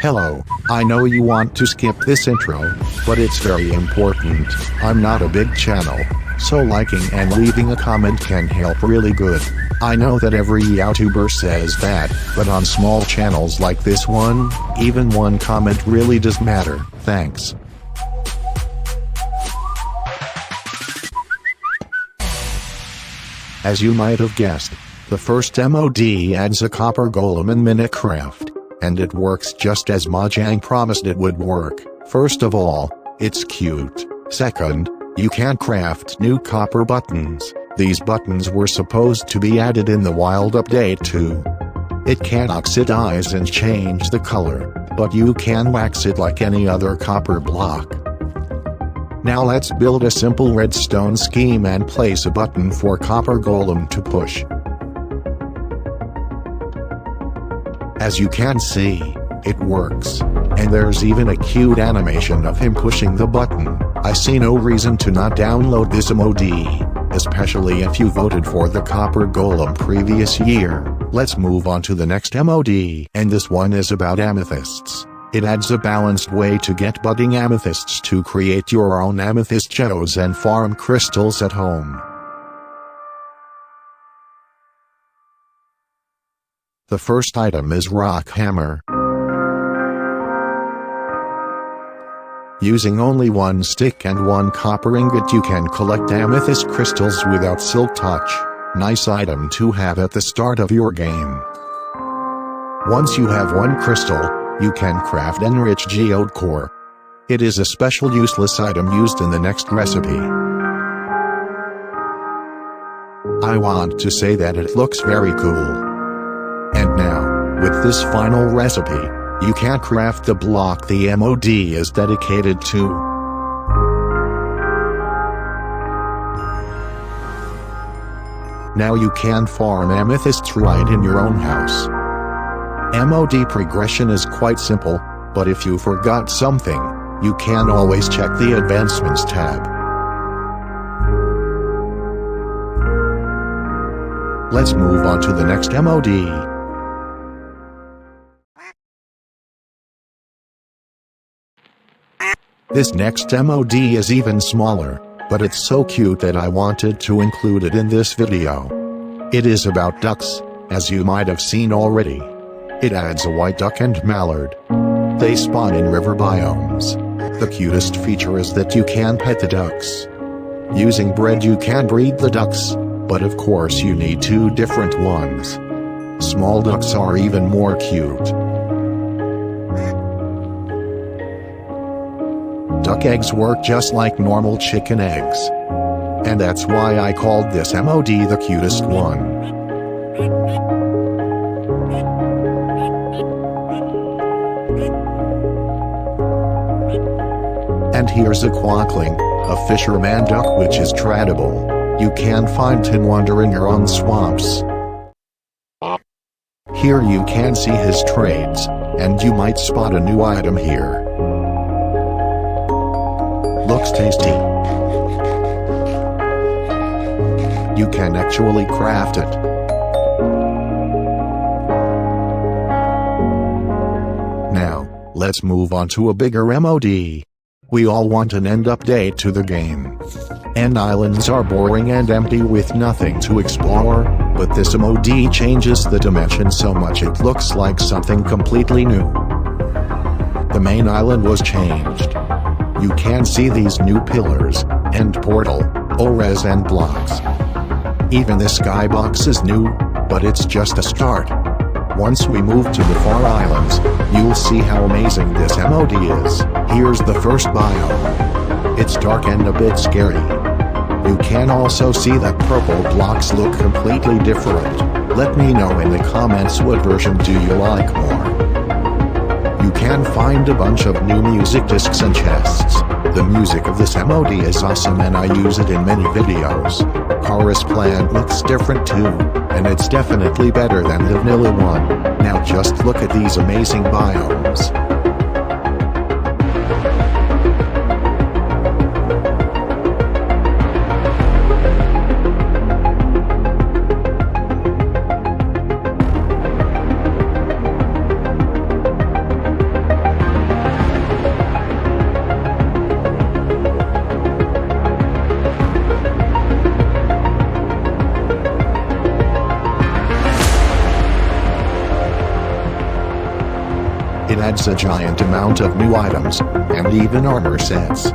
Hello, I know you want to skip this intro, but it's very important. I'm not a big channel, so liking and leaving a comment can help really good. I know that every YouTuber says that, but on small channels like this one, even one comment really does matter. Thanks. As you might have guessed, the first mod adds a copper golem in Minecraft, and it works just as Mojang promised it would work. First of all, it's cute. Second, you can craft new copper buttons. These buttons were supposed to be added in the wild update too. It can oxidize and change the color, but you can wax it like any other copper block. Now let's build a simple redstone scheme and place a button for copper golem to push. As you can see, it works, and there's even a cute animation of him pushing the button. I see no reason to not download this mod, especially if you voted for the copper golem previous year. Let's move on to the next mod, and this one is about amethysts. It adds a balanced way to get budding amethysts to create your own amethyst geodes and farm crystals at home. The first item is rock hammer. Using only one stick and one copper ingot you can collect amethyst crystals without silk touch. Nice item to have at the start of your game. Once you have one crystal, you can craft enriched geode core. It is a special useless item used in the next recipe. I want to say that it looks very cool. And now, with this final recipe, you can craft the block the mod is dedicated to. Now you can farm amethysts right in your own house. Mod progression is quite simple, but if you forgot something, you can always check the Advancements tab. Let's move on to the next mod. This next mod is even smaller, but it's so cute that I wanted to include it in this video. It is about ducks, as you might have seen already. It adds a white duck and mallard. They spawn in river biomes. The cutest feature is that you can pet the ducks. Using bread you can breed the ducks, but of course you need two different ones. Small ducks are even more cute. Duck eggs work just like normal chicken eggs. And that's why I called this mod the cutest one. And here's a quackling, a fisherman duck which is tradable. You can find him wandering around swamps. Here you can see his trades, and you might spot a new item here. Looks tasty. You can actually craft it. Now, let's move on to a bigger mod. We all want an end update to the game. End islands are boring and empty with nothing to explore, but this mod changes the dimension so much it looks like something completely new. The main island was changed. You can see these new pillars, end portal, ores and blocks. Even the skybox is new, but it's just a start. Once we move to the far islands, you'll see how amazing this mod is. Here's the first biome. It's dark and a bit scary. You can also see that purple blocks look completely different. Let me know in the comments what version do you like more. You can find a bunch of new music discs and chests. The music of this mod is awesome and I use it in many videos. Chorus plant looks different too, and it's definitely better than the vanilla one. Now just look at these amazing biomes. adds a giant amount of new items, and even armor sets.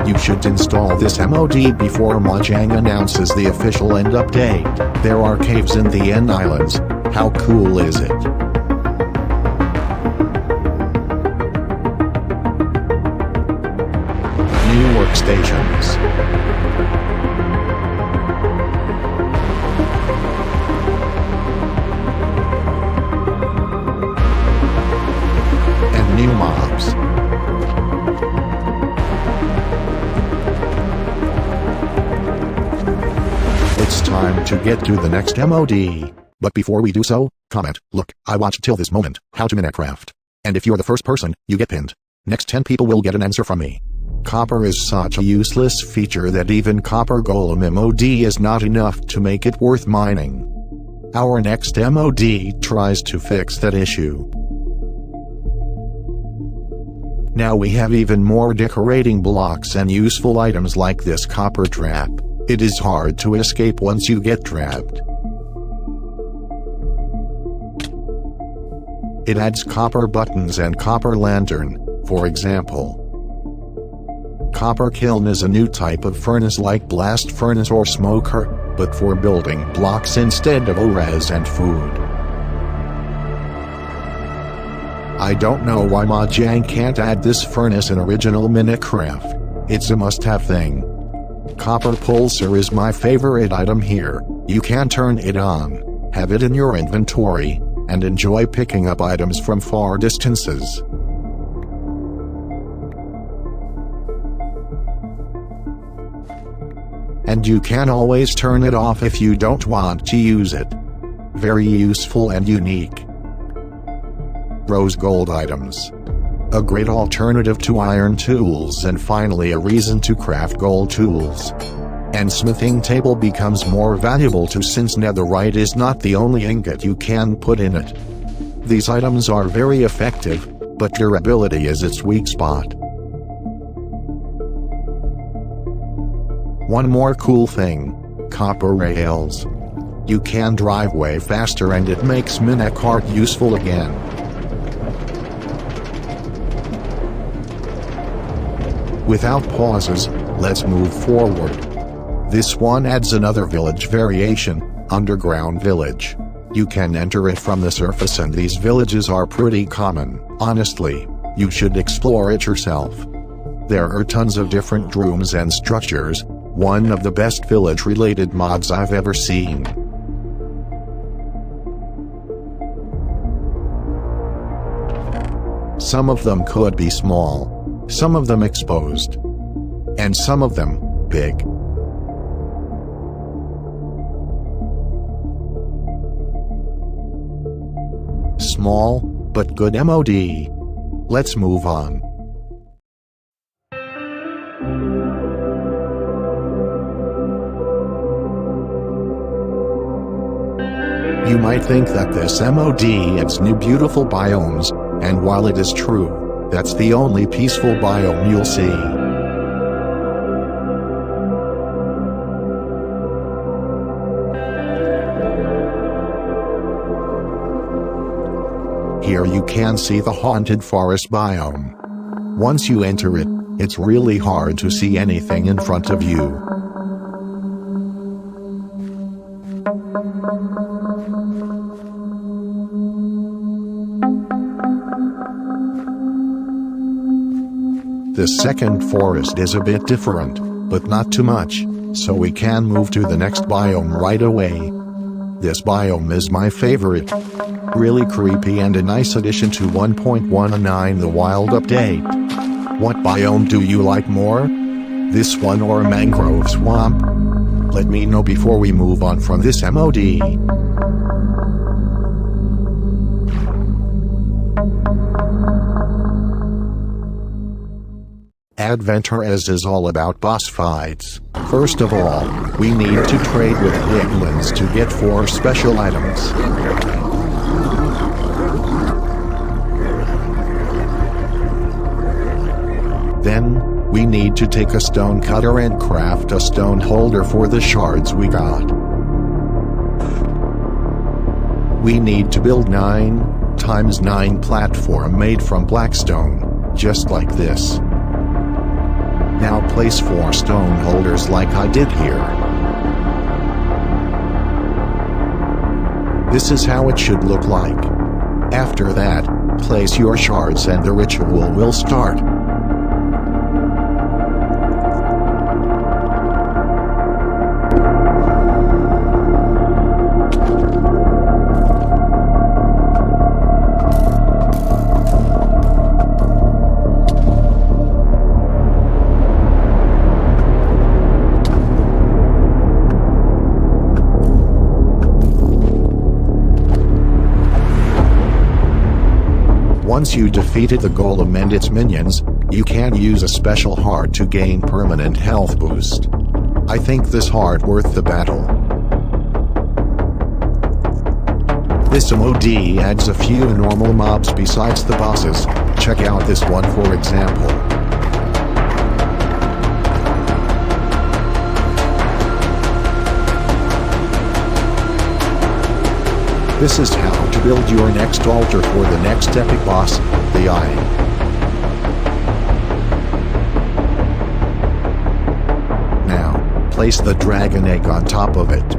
You should install this mod before Mojang announces the official end update. There are caves in the End Islands. How cool is it? New workstations. And new mobs. It's time to get to the next mod. But before we do so, comment, "Look, I watched till this moment, how to Minecraft." And if you're the first person, you get pinned. Next 10 people will get an answer from me. Copper is such a useless feature that even Copper Golem mod is not enough to make it worth mining. Our next mod tries to fix that issue. Now we have even more decorating blocks and useful items like this copper trap. It is hard to escape once you get trapped. It adds copper buttons and copper lantern, for example. Copper kiln is a new type of furnace like blast furnace or smoker, but for building blocks instead of ores and food. I don't know why Mojang can't add this furnace in original Minecraft. It's a must-have thing. Copper pulsar is my favorite item here. You can turn it on, have it in your inventory, and enjoy picking up items from far distances. And you can always turn it off if you don't want to use it. Very useful and unique. Rose gold items. A great alternative to iron tools, and finally a reason to craft gold tools. And smithing table becomes more valuable too, since netherite is not the only ingot you can put in it. These items are very effective, but durability is its weak spot. One more cool thing: copper rails. You can drive way faster and it makes minecart useful again. Without pauses, let's move forward. This one adds another village variation, underground village. You can enter it from the surface, and these villages are pretty common. Honestly, you should explore it yourself. There are tons of different rooms and structures, one of the best village-related mods I've ever seen. Some of them could be small, some of them exposed, and some of them big. Small, but good mod. Let's move on. You might think that this mod adds new beautiful biomes, and while it is true, that's the only peaceful biome you'll see. Here you can see the haunted forest biome. Once you enter it, it's really hard to see anything in front of you. The second forest is a bit different, but not too much, so we can move to the next biome right away. This biome is my favorite. Really creepy and a nice addition to 1.19 the Wild update. What biome do you like more? This one or a mangrove swamp? Let me know before we move on from this mod. AdventureZ is all about boss fights. First of all, we need to trade with piglins to get 4 special items. Then, we need to take a stone cutter and craft a stone holder for the shards we got. We need to build 9 9x9 platform made from black stone, just like this. Now place 4 stone holders like I did here. This is how it should look like. After that, place your shards and the ritual will start. Once you defeated the golem and its minions, you can use a special heart to gain permanent health boost. I think this heart worth the battle. This mod adds a few normal mobs besides the bosses. Check out this one for example. This is how to build your next altar for the next epic boss, the Eye. Now, place the dragon egg on top of it.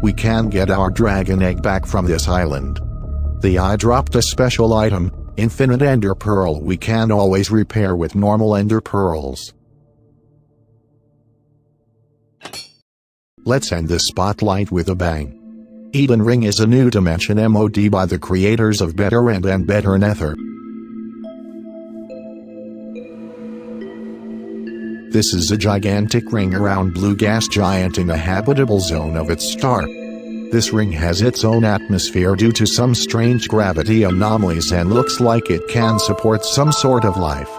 We can get our dragon egg back from this island. The Eye dropped a special item, Infinite Ender Pearl we can always repair with normal Ender Pearls. Let's end this spotlight with a bang. Eden Ring is a new dimension mod by the creators of BetterEnd and BetterEnd. This is a gigantic ring around blue gas giant in a habitable zone of its star. This ring has its own atmosphere due to some strange gravity anomalies and looks like it can support some sort of life.